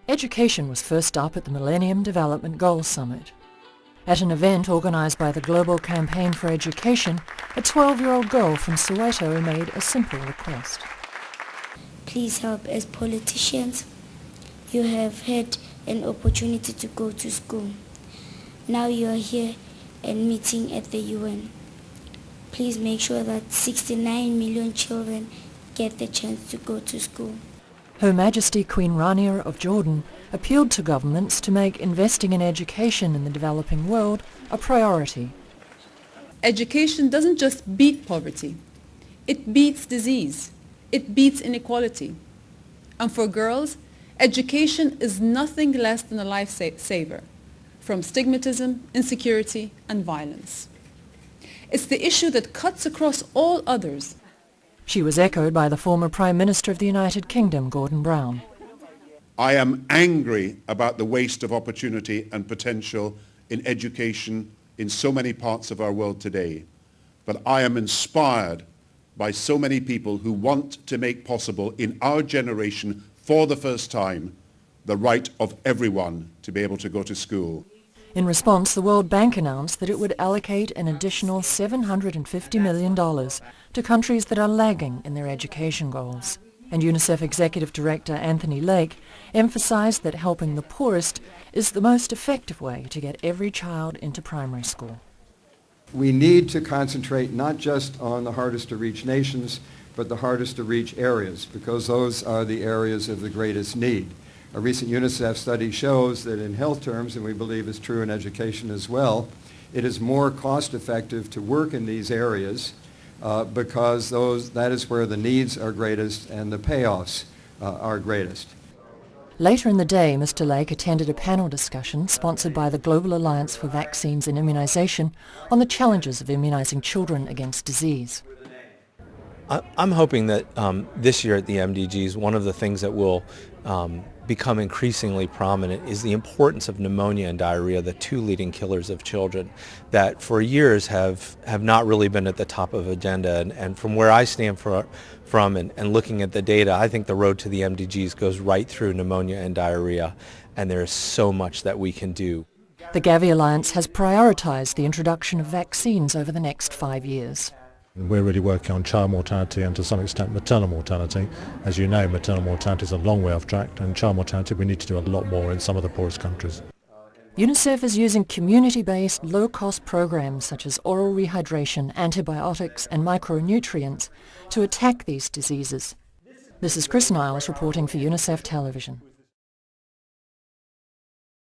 Education was first up at the Millennium Development Goals Summit. At an event organised by the Global Campaign for Education, a 12-year-old girl from Soweto made a simple request. Please help. As politicians, you have had an opportunity to go to school. Now you are here and meeting at the UN. Please make sure that 69 million children get the chance to go to school. Her Majesty Queen Rania of Jordan appealed to governments to make investing in education in the developing world a priority. Education doesn't just beat poverty, it beats disease, it beats inequality. And for girls, education is nothing less than a lifesaver from stigmatism, insecurity, and violence. It's the issue that cuts across all others. She was echoed by the former Prime Minister of the United Kingdom, Gordon Brown. I am angry about the waste of opportunity and potential in education in so many parts of our world today. But I am inspired by so many people who want to make possible in our generation, for the first time, the right of everyone to be able to go to school. In response, the World Bank announced that it would allocate an additional $750 million to countries that are lagging in their education goals. And UNICEF Executive Director Anthony Lake emphasised that helping the poorest is the most effective way to get every child into primary school. We need to concentrate not just on the hardest to reach nations, but the hardest to reach areas, because those are the areas of the greatest need. A recent UNICEF study shows that in health terms, and we believe is true in education as well, it is more cost effective to work in these areas because that is where the needs are greatest and the payoffs are greatest. Later in the day, Mr. Lake attended a panel discussion sponsored by the Global Alliance for Vaccines and Immunisation on the challenges of immunising children against disease. I'm hoping that this year at the MDGs, one of the things that will become increasingly prominent is the importance of pneumonia and diarrhea, the two leading killers of children, that for years have not really been at the top of agenda. And from where I stand from and looking at the data, I think the road to the MDGs goes right through pneumonia and diarrhea, and there is so much that we can do. The Gavi Alliance has prioritised the introduction of vaccines over the next 5 years. We're really working on child mortality and to some extent maternal mortality. As you know, maternal mortality is a long way off track, and child mortality we need to do a lot more in some of the poorest countries. UNICEF is using community-based low-cost programs such as oral rehydration, antibiotics and micronutrients to attack these diseases. This is Chris Niles reporting for UNICEF Television.